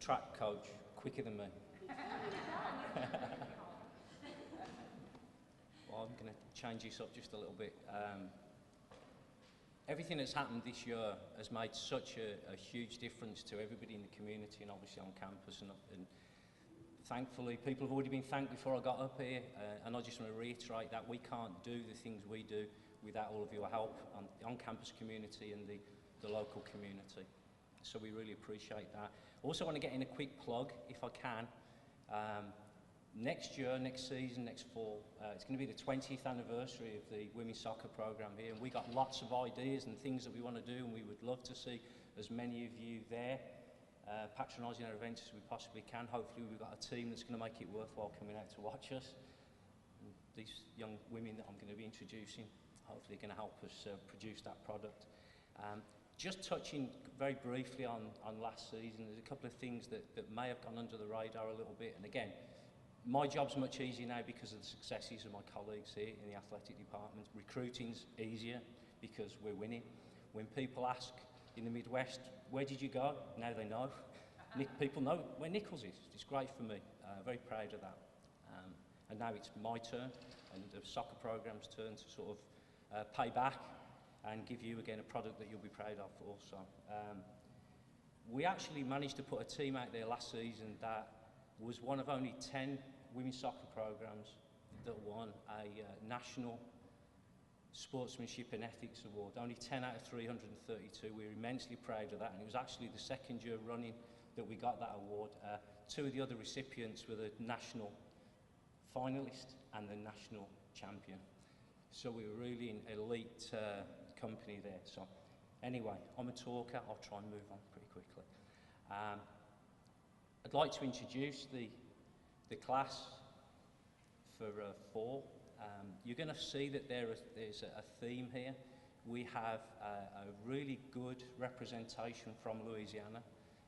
track coach, quicker than me. Well, I'm going to change this up just a little bit. Everything that's happened this year has made such a huge difference to everybody in the community and obviously on campus. And thankfully, people have already been thanked before I got up here. And I just want to reiterate that we can't do the things we do without all of your help on the on-campus community and the local community. So we really appreciate that. Also want to get in a quick plug, if I can. Next year, next season, next fall, it's going to be the 20th anniversary of the women's soccer programme here, and we got lots of ideas and things that we want to do, and we would love to see as many of you there patronising our events as we possibly can. Hopefully we've got a team that's going to make it worthwhile coming out to watch us. And these young women that I'm going to be introducing, hopefully are going to help us produce that product. Just touching very briefly on last season, there's a couple of things that may have gone under the radar a little bit, and again, my job's much easier now because of the successes of my colleagues here in the athletic department. Recruiting's easier because we're winning. When people ask in the Midwest, where did you go? Now they know. People know where Nicholls is. It's great for me. Very proud of that. And now it's my turn and the soccer programme's turn to sort of pay back and give you again a product that you'll be proud of also. We actually managed to put a team out there last season that was one of only 10 women's soccer programmes that won a national sportsmanship and ethics award. Only 10 out of 332. We were immensely proud of that, and it was actually the second year running that we got that award. Two of the other recipients were the national finalist and the national champion. So we were really an elite company there. So anyway, I'm a talker. I'll try and move on pretty quickly. I'd like to introduce the class for fall. You're going to see that there's a theme here. We have a really good representation from Louisiana.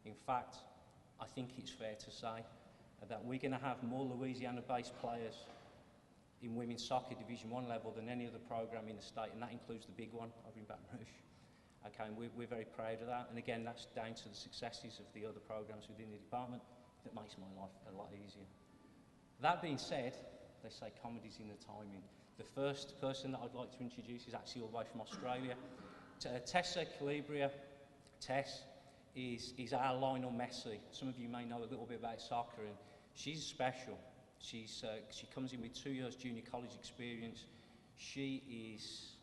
In fact, I think it's fair to say that we're going to have more Louisiana-based players in women's soccer Division 1 level than any other programme in the state, and that includes the big one over in Baton Rouge. Okay, and we're very proud of that, and again, that's down to the successes of the other programmes within the department that makes my life a lot easier. That being said, they say comedy's in the timing. The first person that I'd like to introduce is actually all the way from Australia. Tessa Calabria. Tess is our Lionel Messi. Some of you may know a little bit about soccer, and she's special. She comes in with 2 years junior college experience. She is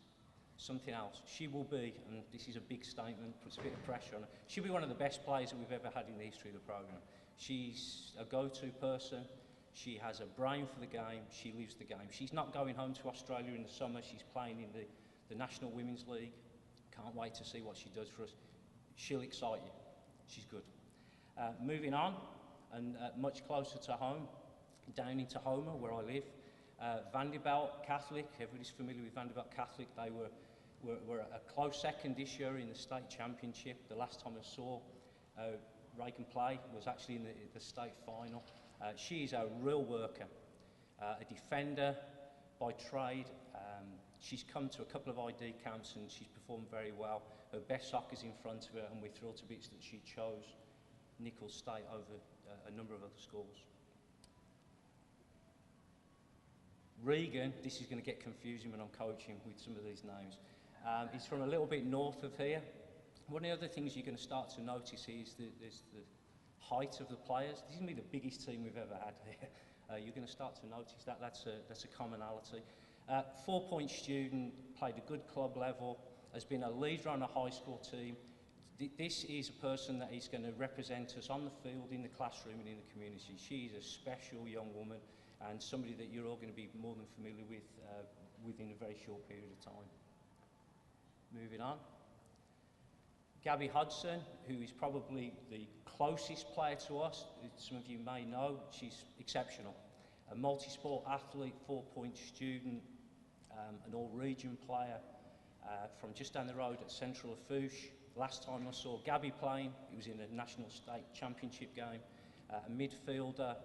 something else. She will be, and this is a big statement, puts a bit of pressure on her, she'll be one of the best players that we've ever had in the history of the programme. She's a go-to person. She has a brain for the game. She lives the game. She's not going home to Australia in the summer. She's playing in the National Women's League. Can't wait to see what she does for us. She'll excite you. She's good. Moving on, and much closer to home, down into Homer, where I live, Vanderbilt Catholic. Everybody's familiar with Vanderbilt Catholic. They were a close second this year in the state championship. The last time I saw Reagan play was actually in the state final. She's a real worker, a defender by trade. She's come to a couple of ID camps and she's performed very well. Her best soccer's in front of her, and we're thrilled to bits that she chose Nicholls State over a number of other schools. Regan, this is going to get confusing when I'm coaching with some of these names. He's from a little bit north of here. One of the other things you're going to start to notice is the height of the players. This is going to be the biggest team we've ever had here. You're going to start to notice that. That's a commonality. 4-point student, played a good club level, has been a leader on a high school team. This is a person that is going to represent us on the field, in the classroom and in the community. She's a special young woman and somebody that you're all going to be more than familiar with within a very short period of time. Moving on. Gabby Hudson, who is probably the closest player to us, some of you may know, she's exceptional. A multi-sport athlete, 4-point student, an all-region player from just down the road at Central Lafourche. Last time I saw Gabby playing, it was in a national state championship game. A midfielder,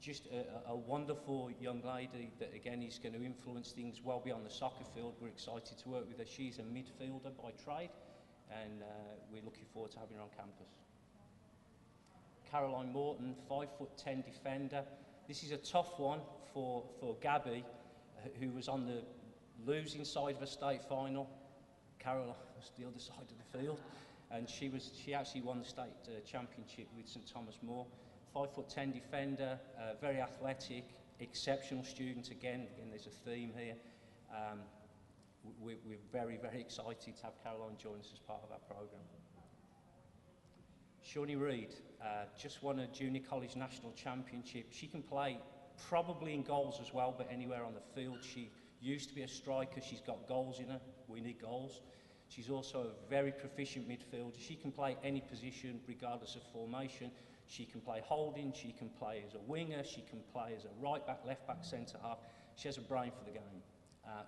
just a wonderful young lady that again is going to influence things well beyond the soccer field. We're excited to work with her. She's a midfielder by trade, and we're looking forward to having her on campus. Caroline Morton, 5'10" defender. This is a tough one for Gabby, who was on the losing side of a state final. Caroline was the other side of the field, and she actually won the state championship with St Thomas More. 5'10" defender, very athletic, exceptional student. Again, there's a theme here. We're very, very excited to have Caroline join us as part of our programme. Shirley Reed just won a junior college national championship. She can play probably in goals as well, but anywhere on the field. She used to be a striker. She's got goals in her. We need goals. She's also a very proficient midfielder. She can play any position regardless of formation. She can play holding, she can play as a winger, she can play as a right back, left back, centre half. She has a brain for the game.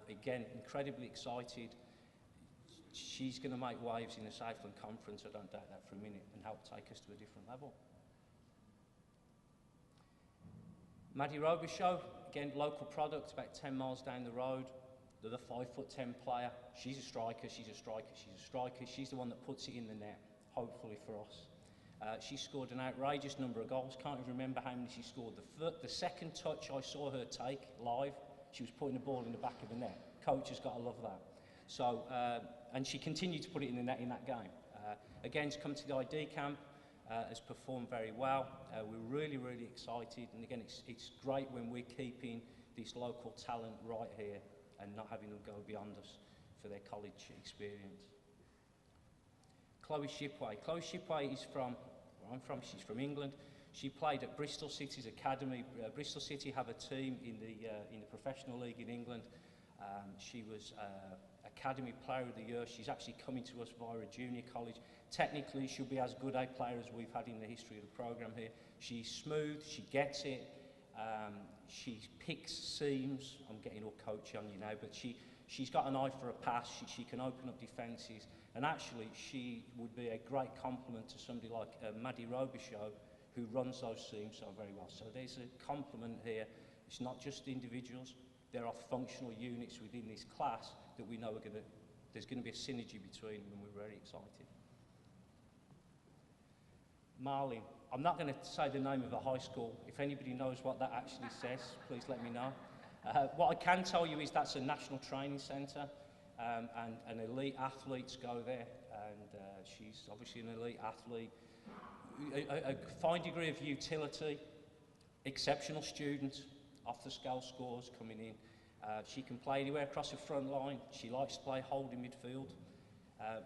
Again, incredibly excited. She's going to make waves in the Southland Conference, I don't doubt that for a minute, and help take us to a different level. Madi Robicheaux, again, local product, about 10 miles down the road. They're the 5'10" player. She's a striker, she's a striker, she's a striker. She's the one that puts it in the net, hopefully for us. She scored an outrageous number of goals. Can't even remember how many she scored. The second touch I saw her take live, she was putting the ball in the back of the net. Coach has got to love that. So, and she continued to put it in the net in that game. Again, she's come to the ID camp, has performed very well. We're really, really excited. And again, it's great when we're keeping this local talent right here and not having them go beyond us for their college experience. Chloe Shipway. Chloe Shipway is from where I'm from. She's from England. She played at Bristol City's academy. Bristol City have a team in the professional league in England. She was Academy Player of the Year. She's actually coming to us via a junior college. Technically, she'll be as good a player as we've had in the history of the programme here. She's smooth, she gets it, she picks seams. I'm getting all coachy on you now, but she's got an eye for a pass. She can open up defences, and actually she would be a great complement to somebody like Madi Robicheaux, who runs those seams so very well. So there's a complement here. It's not just individuals. There are functional units within this class that we know there's going to be a synergy between them, and we're very excited. Marlin. I'm not going to say the name of a high school. If anybody knows what that actually says, please let me know. What I can tell you is that's a national training centre, and elite athletes go there, and she's obviously an elite athlete. A fine degree of utility, exceptional student, off the scale scores coming in. She can play anywhere across the front line. She likes to play holding midfield.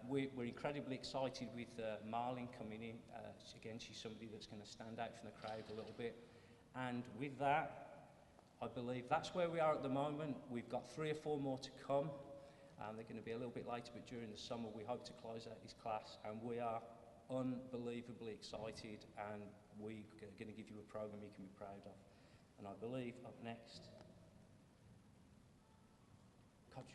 We're incredibly excited with Marlin coming in. Again, she's somebody that's going to stand out from the crowd a little bit. And with that, I believe that's where we are at the moment. We've got 3 or 4 more to come. They're going to be a little bit later, but during the summer we hope to close out this class, and we are unbelievably excited, and we're going to give you a programme you can be proud of. And I believe up next, Coach.